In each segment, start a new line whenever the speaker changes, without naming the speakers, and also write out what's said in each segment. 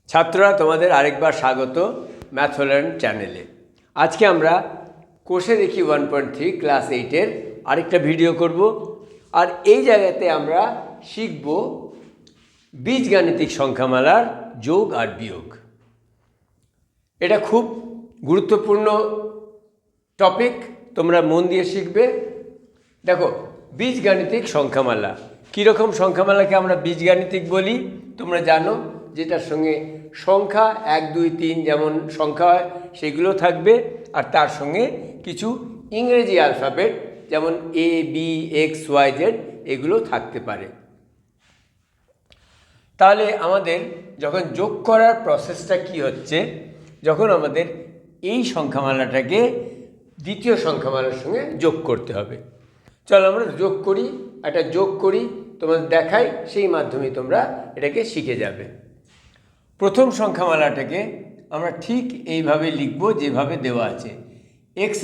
ছাত্ররা তোমাদের আরেকবার স্বাগত ম্যাথলেন চ্যানেলে। আজকে আমরা কোষে দেখি 1.3 ক্লাস 8-এর আরেকটা ভিডিও করব। আর এই জায়গাতে আমরা শিখব বীজগাণিতিক সংখ্যামালার যোগ আর বিয়োগ। এটা খুব গুরুত্বপূর্ণ টপিক, তোমরা মন দিয়ে শিখবে। দেখো, বীজগাণিতিক সংখ্যামালা কীরকম সংখ্যামালাকে আমরা বীজগাণিতিক বলি তোমরা জানো, যেটার সঙ্গে সংখ্যা 1 2 3 যেমন সংখ্যা হয় সেগুলো থাকবে, আর তার সঙ্গে কিছু ইংরেজি অ্যালফাবেট যেমন A B X Y Z এগুলো থাকতে পারে। তাহলে আমাদের যখন যোগ করার প্রসেসটা কি হচ্ছে, যখন আমাদের এই সংখ্যামালাটাকে দ্বিতীয় সংখ্যামালার সঙ্গে যোগ করতে হবে। চলো আমরা যোগ করি, একটা যোগ করি, তোমাদের দেখাই, সেই মাধ্যমে তোমরা এটাকে শিখে যাবে। প্রথম সংখ্যামালাটাকে আমরা ঠিক এইভাবে লিখব যেভাবে দেওয়া আছে, x²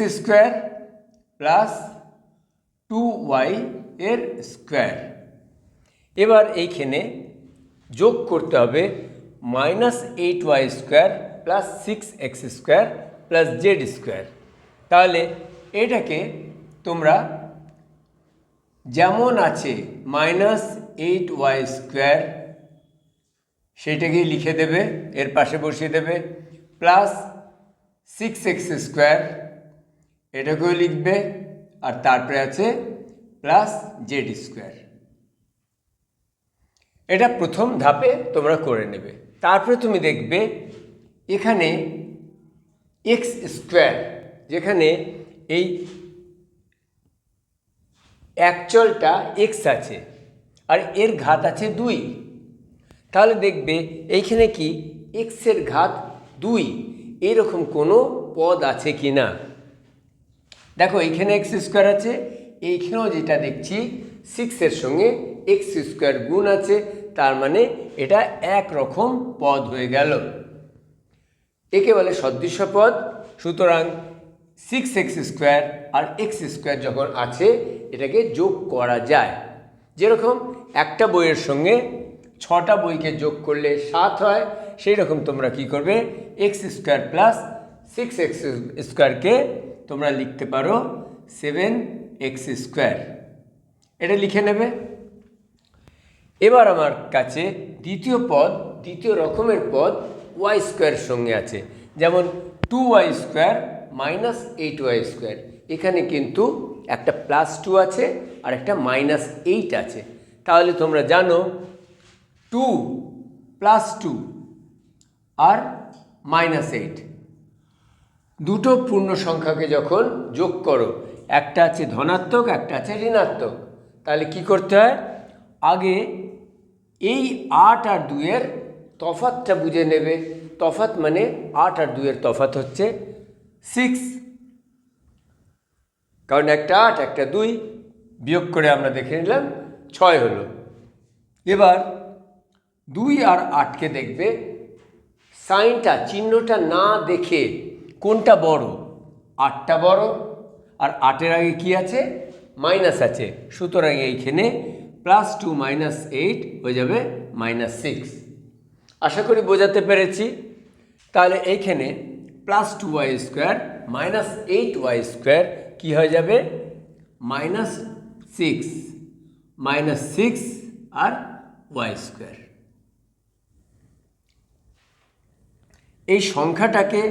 প্লাস 2y এর স্কোয়ার। এবার এইখানে যোগ করতে হবে -8y² plus 6x² plus z²। তাহলে এটাকে তোমরা যেমন আছে -8y² সেইটাকেই লিখে দেবে, এর পাশে বসিয়ে দেবে, প্লাস 6x² এটাকেও লিখবে, আর তারপরে আছে প্লাস z²। এটা প্রথম ধাপে তোমরা করে নেবে। তারপরে তুমি দেখবে এখানে x², যেখানে এই অ্যাকচুয়ালটা x আছে আর এর ঘাত আছে 2, তাহলে দেখবে এইখানে কি x-এর ঘাত 2 এরকম কোনো পদ আছে কি না। দেখো এইখানে x² আছে, এইখানেও যেটা দেখছি 6-এর সঙ্গে x² গুণ আছে, তার মানে এটা একরকম পদ হয়ে গেল, একে বলে সদৃশ্য পদ। সুতরাং 6x² আর x² যখন আছে এটাকে যোগ করা যায়। যেরকম একটা বইয়ের সঙ্গে 6টা বইকে যোগ করলে 7 হয়, সেই রকম তোমরা কি করবে, x² প্লাস 6x²কে তোমরা লিখতে পারো 7x²। এটা লিখে নেবে। এবার আমার কাছে দ্বিতীয় রকমের পদ y² সঙ্গে আছে, যেমন 2y² মাইনাস 8y²। এখানে কিন্তু একটা +2 আছে আর একটা -8 আছে। তাহলে তোমরা জানো 2 + 2 আর -8 দুটো পূর্ণ সংখ্যাকে যখন যোগ করো, একটা আছে ধনাত্মক একটা আছে ঋণাত্মক, তাহলে কি করতে হয়, আগে এই 8 আর 2 এর তফাৎটা বুঝে নেবে। তফাৎ মানে 8 আর 2 এর তফাৎ হচ্ছে 6, কারণ একটা 8 একটা 2, বিয়োগ করে আমরা দেখে নিলাম 6 হলো। এবার 2 আর 8কে দেখবে, সাইনটা চিহ্নটা না দেখে কোনটা বড়, 8টা বড়, আর 8-এর আগে কি আছে, মাইনাস আছে, সুতরাং এইখানে +2 -8 হয়ে যাবে -6। আশা করি বোঝাতে পেরেছি। তাহলে এইখানে +2y² -8y² কি হয়ে যাবে, -6 -6 আর y²। এই সংখ্যাটাকে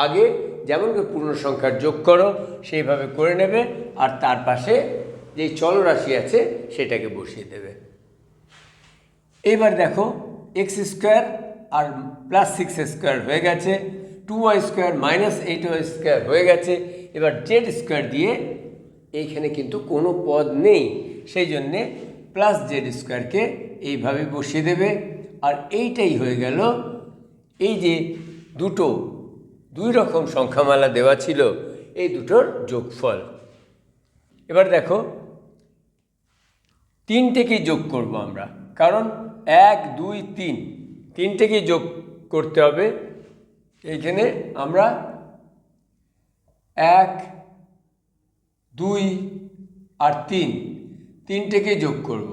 আগে যেমন পূর্ণ সংখ্যার যোগ করো সেইভাবে করে নেবে, আর তার পাশে যেই চলরাশি আছে সেটাকে বসিয়ে দেবে। এবার দেখো x² আর +6x² হয়ে গেছে, 2y² -8y² হয়ে গেছে। এবার z² দিয়ে এইখানে কিন্তু কোনো পদ নেই, সেই জন্যে +z²কে এইভাবে বসিয়ে দেবে, আর এইটাই হয়ে গেল এই যে দুই রকম সংখ্যামালা দেওয়া ছিল এই দুটোর যোগফল। এবার দেখো 3টেকেই যোগ করব আমরা, কারণ 1 2 3 3টেকেই যোগ করতে হবে। এইখানে আমরা 1 2 আর 3টেকেই যোগ করব,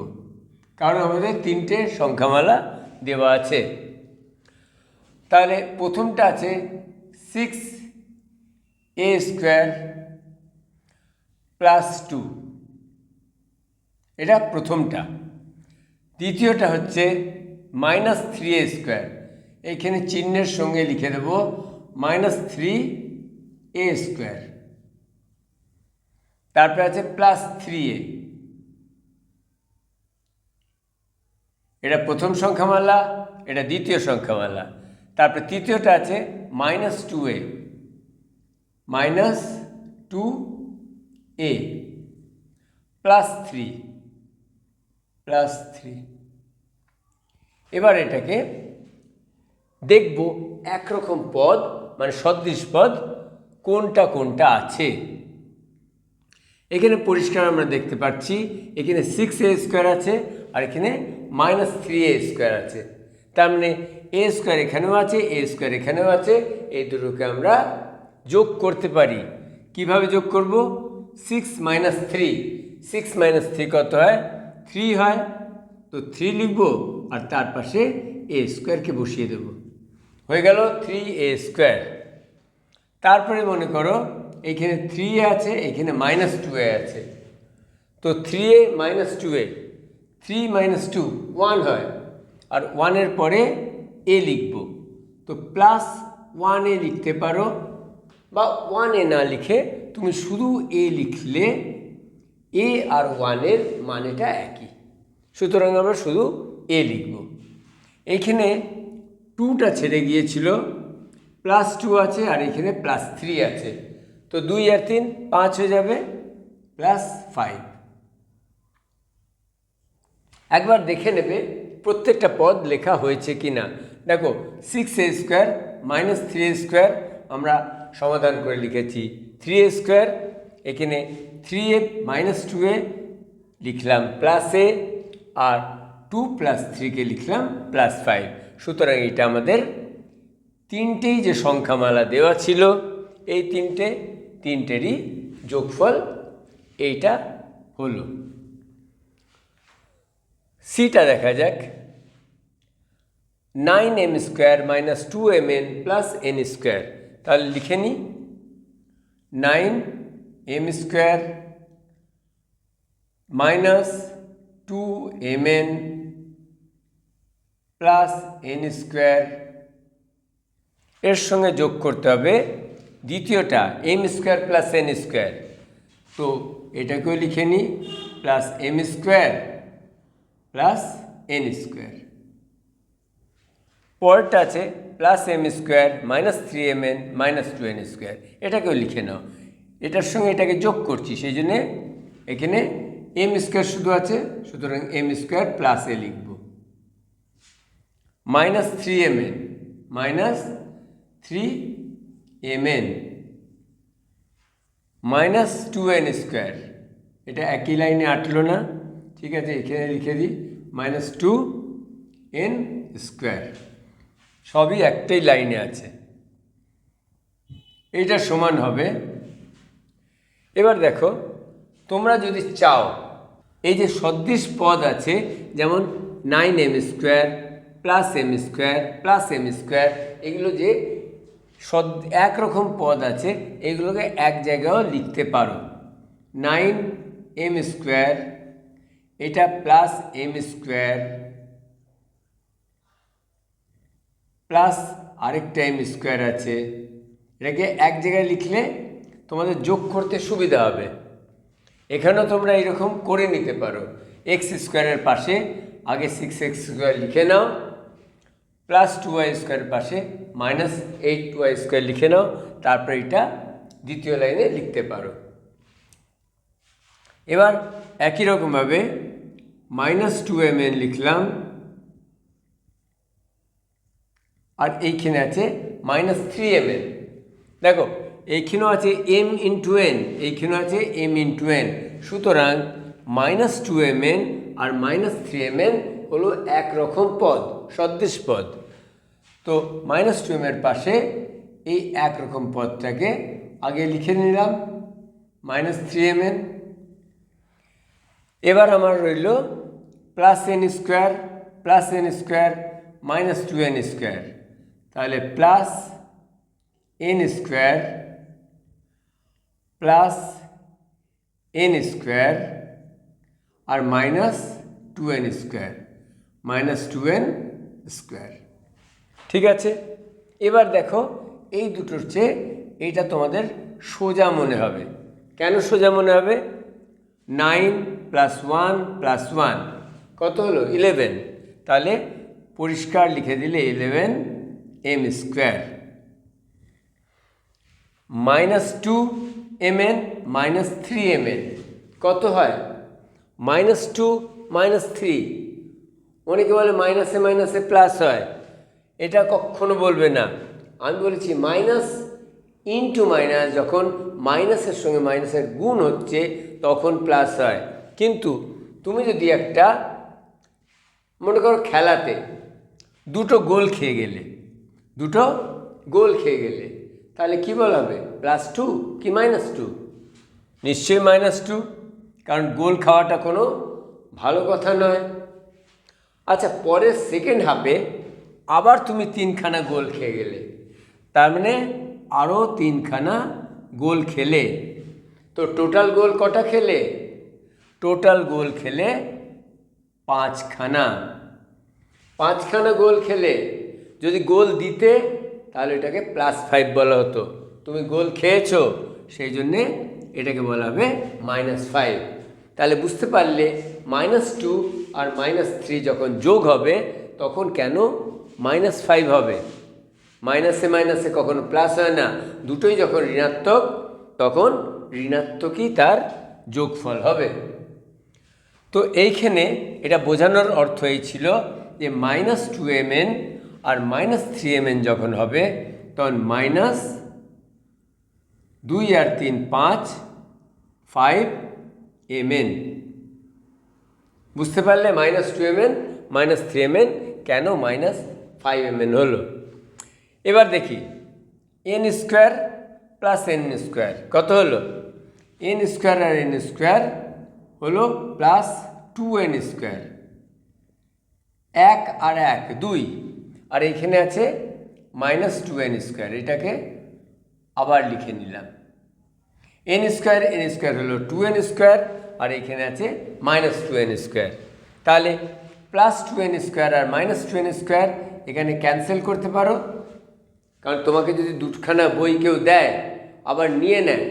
কারণ আমাদের 3টে সংখ্যামালা দেওয়া আছে। তাহলে প্রথমটা আছে 6a² প্লাস 2, এটা প্রথমটা। দ্বিতীয়টা হচ্ছে -3a², এইখানে চিহ্নের সঙ্গে লিখে দেব -3a²। তারপরে আছে +3a, এটা প্রথম সংখ্যামালা, এটা দ্বিতীয় সংখ্যামালা। তারপরে তৃতীয়টা আছে -2a, -2a +3। এবার এটাকে দেখব একরকম পদ মানে সদৃশ পদ কোনটা কোনটা আছে। এখানে পরিষ্কার আমরা দেখতে পাচ্ছি এখানে 6a² আছে আর এখানে -3a² আছে। তার মানে a² এখানেও আছে, a² এখানেও আছে, এই দুটোকে আমরা যোগ করতে পারি। কিভাবে যোগ করব? 6 - 3, 6 - 3 কত হয়? 3 হয়। তো 3 লিখব আর তার পাশে a²কে বসিয়ে দেব, হয়ে গেল 3a²। তারপরে মনে করো এইখানে 3a আছে, এইখানে -2a আছে। তো 3a - 2a, 3 - 2 1 হয়, আর 1-এর পরে a লিখব। তো +1a লিখতে পারো, বা 1a না লিখে তুমি শুধু a লিখলে a আর 1-এর মানেটা একই, সুতরাং আমরা শুধু a লিখব। এইখানে 2টা ছেড়ে গিয়েছিল, +2 আছে আর এখানে +3 আছে। তো 2 আর 3 5 হয়ে যাবে, +5। একবার দেখে নেবে প্রত্যেকটা পদ লেখা হয়েছে কি না। দেখো 6a² -3a² আমরা সমাধান করে লিখেছি। 3a², এখানে 3a - 2a লিখলাম +a, আর 2 + 3কে লিখলাম +5। সুতরাং এটা আমাদের তিনটেই যে সংখ্যামালা দেওয়া ছিল, এই তিনটেরই যোগফল এইটা হলো। সিটা দেখা যাক। 9m² - 2mn + n²। তাহলে লিখে নিই 9m² - 2mn + n²। এর সঙ্গে যোগ করতে হবে দ্বিতীয়টা m² + n²। তো এটাকেও লিখে নিই +m² + n²। পরেরটা আছে +m² - 3mn - 2n²। এটাকেও লিখে নাও। এটার সঙ্গে এটাকে যোগ করছি, সেই জন্যে এখানে m² শুধু আছে, সুতরাং m² + a লিখব। -3mn - 2n²। এটা একই লাইনে আটলো না, ঠিক আছে, এখানে লিখে দিই -2n²। সবই একটাই লাইনে আছে, এইটা সমান হবে। এবার দেখো তোমরা যদি চাও এই যে সদৃশ পদ আছে, যেমন 9m² + m², এগুলো যে একরকম পদ আছে, এগুলোকে এক জায়গায়ও লিখতে পারো। 9m², এটা +m² প্লাস আরেকটা m² আছে, এটাকে এক জায়গায় লিখলে তোমাদের যোগ করতে সুবিধা হবে। এখানেও তোমরা এরকম করে নিতে পারো। x² পাশে আগে 6x² লিখে নাও, +2y² পাশে -8y² লিখে নাও, তারপর এটা দ্বিতীয় লাইনে লিখতে পারো। এবার একই রকমভাবে -2mn লিখলাম, আর এইখানে আছে -3mn। দেখো এইখানেও আছে m × n, এইখানেও আছে m × n, সুতরাং -2mn আর -3mn হলো একরকম পদ, সদৃশ পদ। তো -2m এর পাশে এই একরকম পদটাকে আগে লিখে নিলাম -3mn। এবার আমার রইল +n² - 2n²। তাহলে plus n square plus n square আর minus 2n square minus 2n square. ঠিক আছে, এবার দেখো এই দুটোর চেয়ে এইটা তোমাদের সোজা মনে হবে। কেন সোজা মনে হবে? 9 + 1 + 1 কত হলো? 11। তাহলে পরিষ্কার লিখে দিলে 11m square minus 2mn minus 3mn কত হয়? -2 -3। অনেকে বলে মাইনাসে মাইনাসে প্লাস হয়, এটা কখনো বলবে না। আমি বলেছি মাইনাস ইনটু মাইনাস, যখন মাইনাসের সঙ্গে মাইনাসের গুণ হচ্ছে তখন প্লাস হয়। কিন্তু তুমি যদি একটা মনে করো খেলাতে দুটো গোল খেয়ে গেলে তাহলে কি বলা হবে? +2 কি -2? নিশ্চয়ই -2, কারণ গোল খাওয়াটা কোনো ভালো কথা নয়। আচ্ছা, পরের সেকেন্ড হাফে আবার তুমি 3খানা গোল খেয়ে গেলে, তার মানে আরও 3খানা গোল খেলে, তো টোটাল গোল কটা খেলে? টোটাল গোল খেলে 5খানা। 5খানা গোল খেলে যদি গোল দিতে তাহলে এটাকে +5 বলা হতো। তুমি গোল খেয়েছো সেই জন্যে এটাকে বলা হবে -5। তাহলে বুঝতে পারলে -2 আর -3 যখন যোগ হবে তখন কেন -5 হবে। মাইনাসে মাইনাসে কখনো প্লাস হয় না, দুটোই যখন ঋণাত্মক তখন ঋণাত্মকই তার যোগফল হবে। তো এইখানে এটা বোঝানোর অর্থ এই ছিল যে -2mn আর -3mn যখন হবে তখন -2 আর 3 5 5mn। বুঝতে পারলে -2mn -3mn কেন -5mn হলো। এবার দেখি n square plus n square কত হলো? n স্কোয়ার আর n স্কোয়ার হলো +2n স্কোয়ার। 1 আর 1 2, আর এইখানে আছে -2n স্কোয়ার। এটাকে আবার লিখে নিলাম। n স্কোয়ার হলো 2n স্কোয়ার, আর এইখানে আছে -2n স্কোয়ার। তাহলে +2n স্কোয়ার আর -2n স্কোয়ার এখানে ক্যান্সেল করতে পারো, কারণ তোমাকে যদি দুখানা বই কেউ দেয় আবার নিয়ে নেয়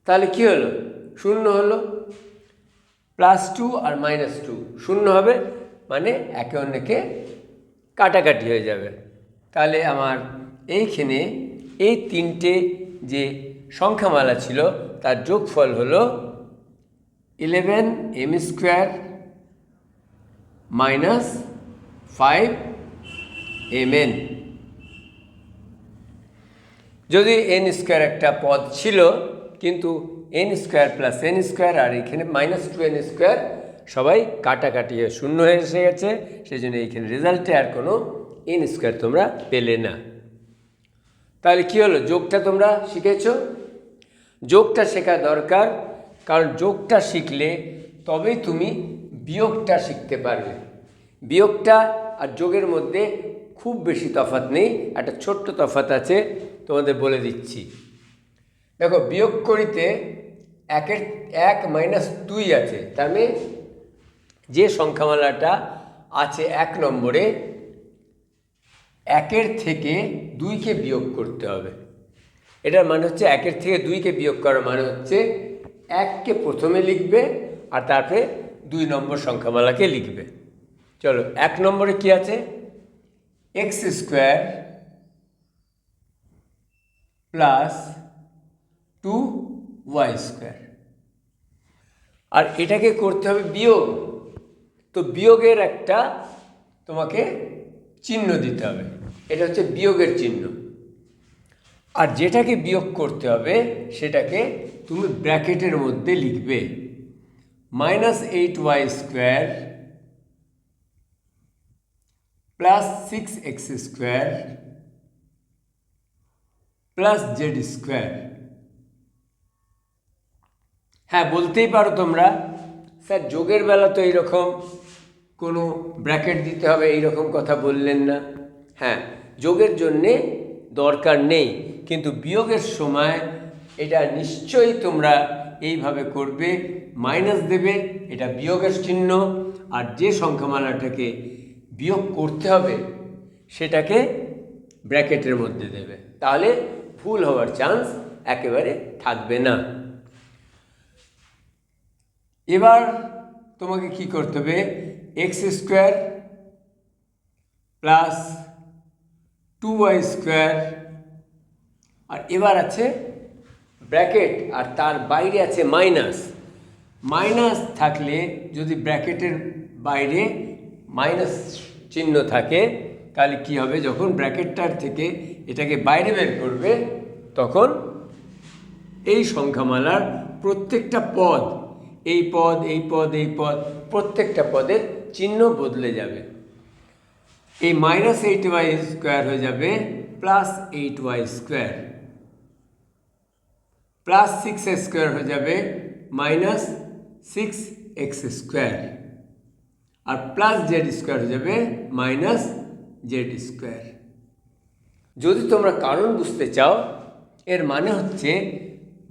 তাহলে কি হলো? 0 হলো। +2 আর -2 0 হবে, মানে একে অন্যকে কাটাকাটি হয়ে যাবে। তাহলে আমার এইখানে এই তিনটে যে সংখ্যামালা ছিল তার যোগফল হলো 11m স্কোয়ার -5mn। যদি n স্কোয়ার একটা পদ ছিল, কিন্তু n square plus n square আর এখানে -2n স্কোয়ার সবাই কাটাকাটি হয়ে 0 হয়ে এসে গেছে, সেই জন্য এইখানে রেজাল্টে আর কোনো n স্কোয়ার তোমরা পেলে না। তাহলে কি হলো? যোগটা তোমরা শিখেছ। যোগটা শেখা দরকার, কারণ যোগটা শিখলে তবেই তুমি বিয়োগটা শিখতে পারবে। বিয়োগটা আর যোগের মধ্যে খুব বেশি তফাৎ নেই, একটা ছোট্ট তফাৎ আছে, তোমাদের বলে দিচ্ছি। দেখো, বিয়োগ করিতে 1 - 2 আছে, তার মানে যে সংখ্যামালাটা আছে 1 নম্বরে 1 থেকে 2কে বিয়োগ করতে হবে। এটার মানে হচ্ছে 1 থেকে 2কে বিয়োগ করার মানে হচ্ছে 1কে প্রথমে লিখবে আর তারপরে 2 নম্বর সংখ্যামালাকে লিখবে। চলো, 1 নম্বরে কি আছে? x square plus 2y square, আর এটাকে করতে হবে বিয়োগ। তো বিয়োগের একটা তোমাকে চিহ্ন দিতে হবে, এটা হচ্ছে বিয়োগের চিহ্ন। আর যেটাকে বিয়োগ করতে হবে সেটাকে তুমি ব্র্যাকেটের মধ্যে লিখবে, -8y square plus 6x square plus z square. হ্যাঁ, বলতেই পারো তোমরা, স্যার যোগের বেলা তো এইরকম কোনো ব্র্যাকেট দিতে হবে এইরকম কথা বললেন না। হ্যাঁ, যোগের জন্যে দরকার নেই, কিন্তু বিয়োগের সময় এটা নিশ্চয়ই তোমরা এইভাবে করবে, মাইনাস দেবে, এটা বিয়োগের চিহ্ন, আর যে সংখ্যামালাটাকে বিয়োগ করতে হবে সেটাকে ব্র্যাকেটের মধ্যে দেবে, তাহলে ভুল হওয়ার চান্স একেবারে থাকবে না। এবার তোমাকে কি করতে হবে, x square plus 2y square, আর এবার আছে ব্র্যাকেট আর তার বাইরে আছে মাইনাস। মাইনাস থাকলে যদি ব্র্যাকেটের বাইরে মাইনাস চিহ্ন থাকে তাহলে কি হবে, যখন ব্র্যাকেটটার থেকে এটাকে বাইরে বের করবে তখন এই সংখ্যামালার প্রত্যেকটা পদ, এই পদ, এই পদ, এই পদ, প্রত্যেকটা পদের চিহ্ন বদলে যাবে। এই -8y স্কোয়ার হয়ে যাবে +8y স্কোয়ার, +6 স্কোয়ার হয়ে যাবে -6x স্কোয়ার, আর +z স্কোয়ার হয়ে যাবে -z স্কোয়ার। যদি তোমরা কারণ বুঝতে চাও, এর মানে হচ্ছে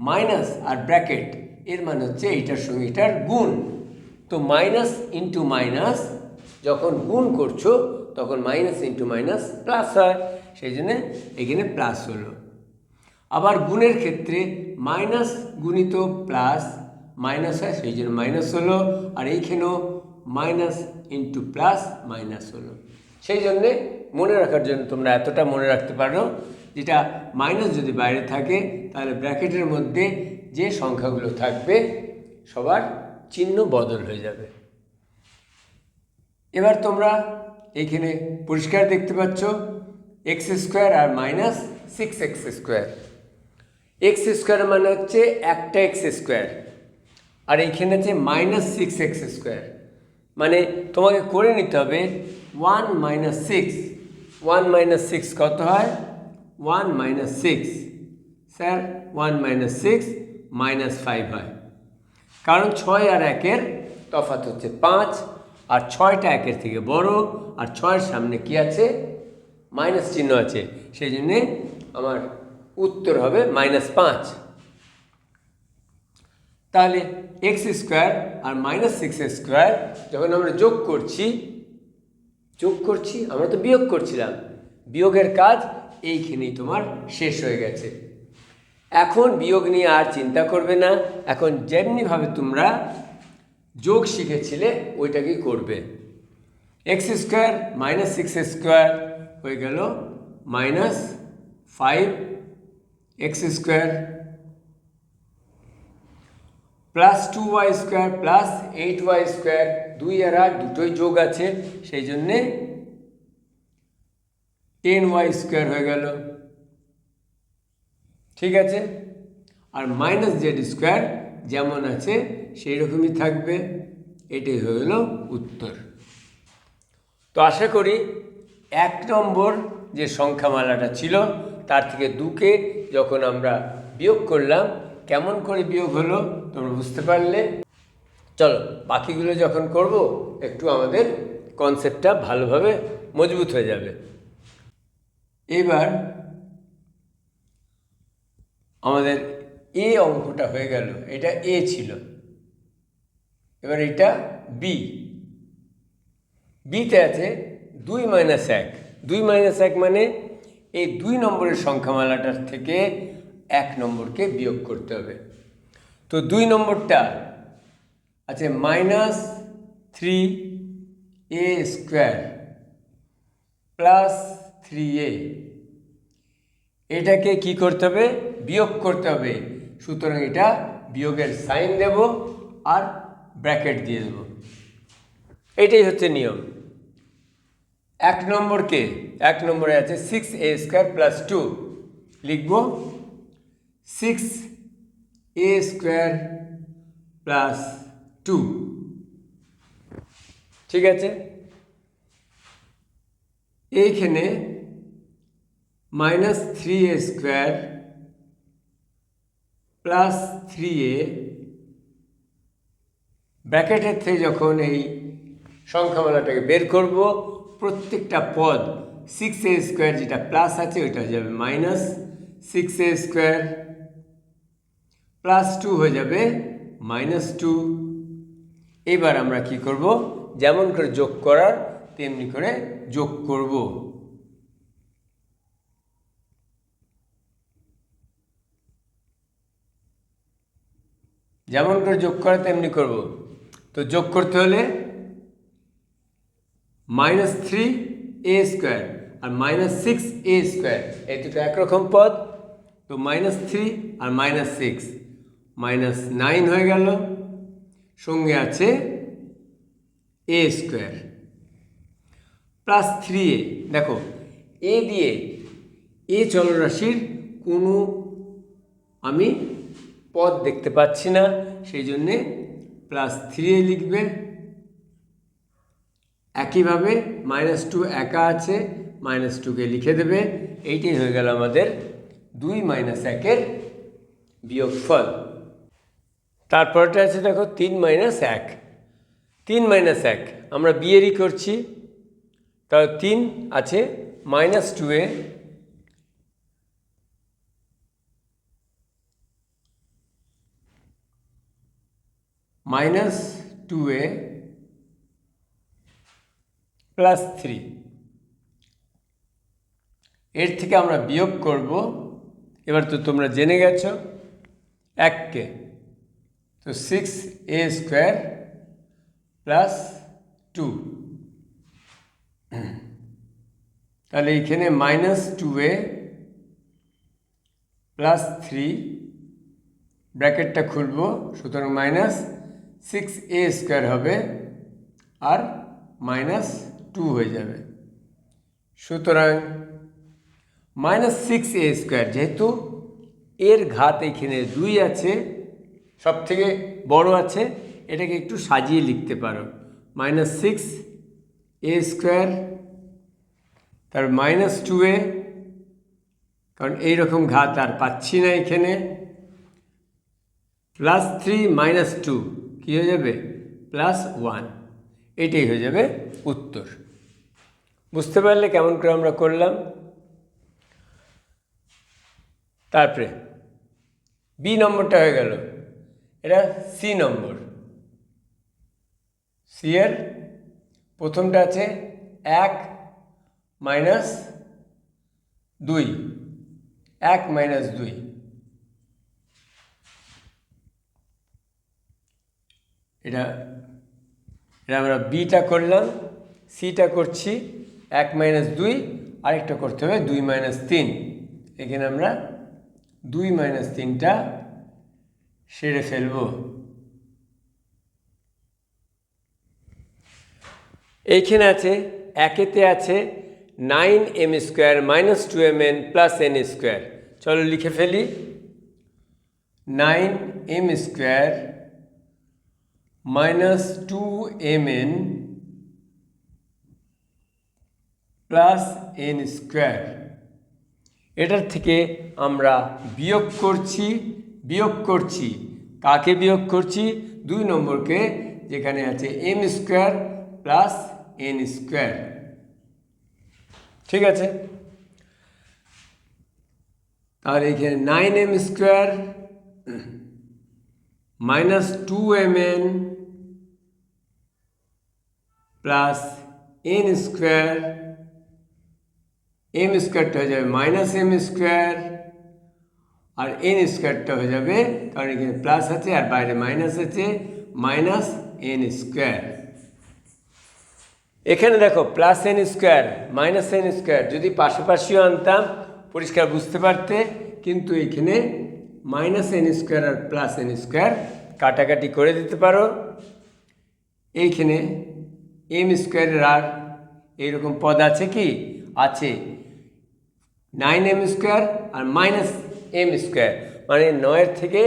মাইনাস আর ব্র্যাকেট, এর মানে হচ্ছে এইটার সঙ্গে এটার গুণ। তো মাইনাস ইন্টু মাইনাস যখন গুণ করছো তখন মাইনাস ইন্টু মাইনাস প্লাস হয়, সেই জন্যে এখানে প্লাস হলো। আবার গুণের ক্ষেত্রে মাইনাস গুণিত প্লাস মাইনাস হয়, সেই জন্য মাইনাস হলো, আর এইখানেও মাইনাস ইন্টু প্লাস মাইনাস হলো। সেই জন্যে মনে রাখার জন্য তোমরা এতটা মনে রাখতে পারো, যেটা মাইনাস যদি বাইরে থাকে তাহলে ব্র্যাকেটের মধ্যে যে সংখ্যাগুলো থাকবে সবার চিহ্ন বদল হয়ে যাবে। এবার তোমরা এইখানে পরিষ্কার দেখতে পাচ্ছ এক্স স্কোয়ার আর -6x স্কোয়ার। এক্স স্কোয়ার মানে হচ্ছে একটা এক্স স্কোয়ার, আর এইখানে আছে -6x স্কোয়ার, মানে তোমাকে করে নিতে হবে 1 - 6, 1 - 6 কত হয়, 1 - 6 স্যার 1 - 6 -5 হয়, কারণ 6 আর 1-এর তফাৎ হচ্ছে 5, আর 6টা 1-এর থেকে বড়, আর 6-এর সামনে কি আছে, মাইনাস চিহ্ন আছে, সেই জন্যে আমার উত্তর হবে -5। তাহলে এক্স স্কোয়ার আর -6 স্কোয়ার যখন আমরা যোগ করছি, আমরা তো বিয়োগ করছিলাম, বিয়োগের কাজ এইখানেই তোমার শেষ হয়ে গেছে। এখন বিয়োগ নিয়ে আর চিন্তা করবে না, এখন যেমনিভাবে তোমরা যোগ শিখেছিলে ওইটাকেই করবে। এক্স স্কোয়ার -6 স্কোয়ার হয়ে গেল -5x square, +2y square +8y square, 2 আর 8 দুটোই যোগ আছে, সেই জন্যে 10y স্কোয়ার হয়ে গেল, ঠিক আছে। আর -z স্কোয়ার যেমন আছে সেই রকমই থাকবে, এটাই হয়ে গেল উত্তর। তো আশা করি 1 নম্বর যে সংখ্যামালাটা ছিল তার থেকে 2কে যখন আমরা বিয়োগ করলাম কেমন করে বিয়োগ হলো তোমরা বুঝতে পারলে। চলো বাকিগুলো যখন করব একটু আমাদের কনসেপ্টটা ভালোভাবে মজবুত হয়ে যাবে। এবার আমাদের এ অঙ্কটা হয়ে গেল, এটা এ ছিল, এবার এটা বি। বিতে আছে 2 - 1, 2 - 1 মানে এই 2 নম্বরের সংখ্যামালাটার থেকে 1 নম্বরকে বিয়োগ করতে হবে। তো 2 নম্বরটা আছে -3a স্কোয়ার +3a, এটাকে কি করতে হবে, বিয়োগ করতে হবে। সুতরাং এটা বিয়োগের সাইন দেব আর ব্র্যাকেট দিয়ে দেব, এটাই হচ্ছে নিয়ম। 1 নম্বরে আছে 6a স্কোয়ার +2, লিখব 6a স্কোয়ার +2, ঠিক আছে। এইখানে -3a স্কোয়ার +3a, ব্র্যাকেটের থেকে যখন এই সংখ্যামালাটাকে বের করব প্রত্যেকটা পদ 6a² যেটা প্লাস আছে ওইটা হয়ে যাবে -6a² +2 হয়ে যাবে -2। এবার আমরা কি করব, যেমন করে যোগ করার তেমনি করে যোগ করব। যেমন করে যোগ করা তেমনি করব। তো যোগ করতে হলে -3a² আর -6a², এই দুটো একরকম পদ। তো -3 আর -6 -9 হয়ে গেল, সঙ্গে আছে a² +3a। দেখো এ দিয়ে এ চলরাশির কোনো আমি পদ দেখতে পাচ্ছি না, সেই জন্যে +3a লিখবে। একইভাবে -2 একা আছে, -2কে লিখে দেবে। এইটাই হয়ে গেল আমাদের 2 - 1-এর বিয়োগফল। তারপরটা আছে দেখো 3 - 1। 3 - 1 আমরা বিয়েরই করছি, তাহলে 3 আছে -2a -2a +3। এর থেকে আমরা বিয়োগ করব। এবার তো তোমরা জেনে গেছো 1কে, তো 6a² +2। তাহলে এইখানে -2a +3 ব্র্যাকেটটা খুলব, সুতরাং -6a² হবে আর -2 হয়ে যাবে। সুতরাং -6a², যেহেতু এর ঘাত এখানে 2 আছে, সব থেকে বড় আছে, এটাকে একটু সাজিয়ে লিখতে পারো -6a², তার -2a, কারণ এইরকম ঘাত আর পাচ্ছি না এখানে, +3 - 2 কী হয়ে যাবে +1। এটাই হয়ে যাবে উত্তর। বুঝতে পারলে কেমন করে আমরা করলাম? তারপরে বি নম্বরটা হয়ে গেল, এটা সি নম্বর। সি এর প্রথমটা আছে 1 - 2, 1 - 2। এটা আমরা বিটা করলাম, সিটা করছি 1 - 2, আরেকটা করতে হবে 2 - 3। এখানে আমরা 2 - 3টা সেরে ফেলব। এইখানে আছে, একেতে আছে 9m² - 2mn + n²। চলো লিখে ফেলি, 9m² - 2mn + n²। এটার থেকে আমরা বিয়োগ করছি। কাকে বিয়োগ করছি? 2 নম্বরকে, যেখানে আছে m² + n²। ঠিক আছে, তাহলে এখানে 9m² - 2mn + n²। m² হয়ে যাবে -m², আর n² হয়ে যাবে, কারণ এখানে প্লাস আছে আর বাইরে মাইনাস আছে, -n²। এখানে দেখো +n² -n², যদি পাশাপাশিও আনতাম পরিষ্কার বুঝতে পারতে, কিন্তু এখানে -n² আর +n² কাটাকাটি করে দিতে পারো। এইখানে m² আর এইরকম পদ আছে কি? আছে, 9m² আর -m², মানে 9-এর থেকে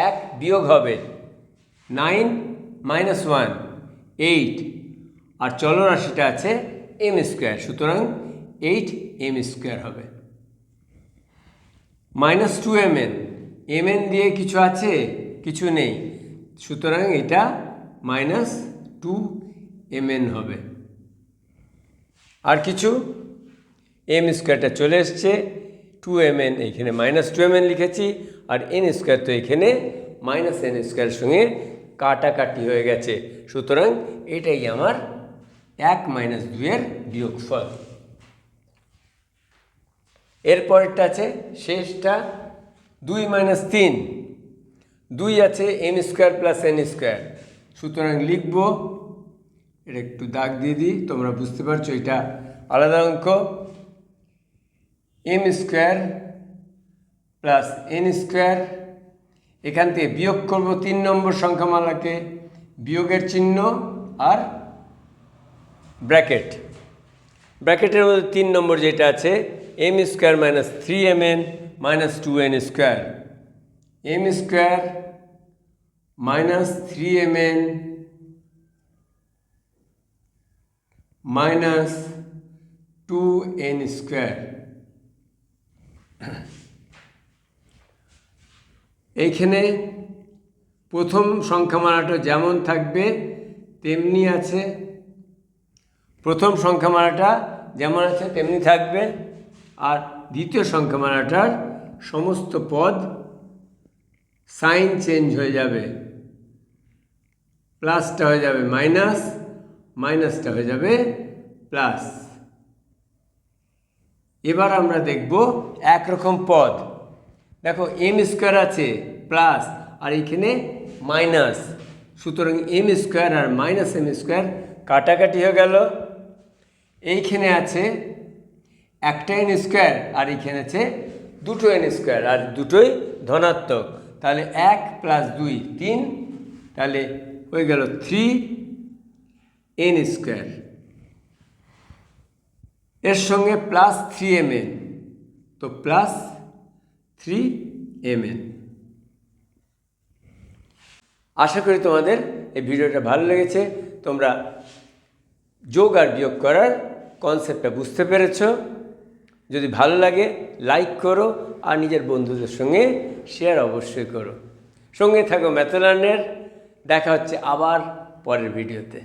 1 বিয়োগ হবে, 9 - 1 8, আর চলরাশিটা আছে m², সুতরাং 8m² হবে। -2mn, mn দিয়ে কিছু আছে? কিছু নেই, সুতরাং এটা -2mn হবে। আর কিছু? এম স্কোয়ারটা চলে এসছে, 2mn এইখানে -2mn লিখেছি, আর এন স্কোয়ার তো এখানে -n স্কোয়ারের সঙ্গে কাটাকাটি হয়ে গেছে। সুতরাং এটাই আমার 1 - 2 এর বিয়োগফল। এরপরেরটা আছে শেষটা 2 - 3, 2 আছে m square plus n square. সুতরাং লিখব, এটা একটু দাগ দিয়ে দিই, তোমরা বুঝতে পারছো এটা আলাদা অঙ্ক। m square plus n square, এখান থেকে বিয়োগ করব 3 নম্বর সংখ্যামালাকে, বিয়োগের চিহ্ন আর ব্র্যাকেট। ব্র্যাকেটের মধ্যে 3 নম্বর যেটা আছে m square minus 3mn minus 2n square, m square minus 3mn minus 2n square. এইখানে প্রথম সংখ্যামালাটা যেমন থাকবে তেমনি আছে, প্রথম সংখ্যামালাটা যেমন আছে তেমনি থাকবে, আর দ্বিতীয় সংখ্যামালাটার সমস্ত পদ সাইন চেঞ্জ হয়ে যাবে, প্লাসটা হয়ে যাবে মাইনাস, মাইনাসটা হয়ে যাবে প্লাস। এবার আমরা দেখব একরকম পদ। দেখো এম স্কোয়ার আছে প্লাস আর এইখানে মাইনাস, সুতরাং এম স্কোয়ার আর মাইনাস এম স্কোয়ার কাটাকাটি হয়ে গেল। এইখানে আছে একটা এন স্কোয়ার আর এইখানে আছে দুটো এন স্কোয়ার, আর দুটোই ধনাত্মক, তাহলে 1 + 2 3, তাহলে হয়ে গেল 3n স্কোয়ার। এর সঙ্গে প্লাস 3mn, তো প্লাস 3mn। আশা করি তোমাদের এই ভিডিওটা ভালো লেগেছে, তোমরা যোগ আর বিয়োগ করার কনসেপ্টটা বুঝতে পেরেছ। যদি ভালো লাগে লাইক করো আর নিজের বন্ধুদের সঙ্গে শেয়ার অবশ্যই করো। সঙ্গে থাকো ম্যাথ লার্নের। দেখা হচ্ছে আবার পরের ভিডিওতে।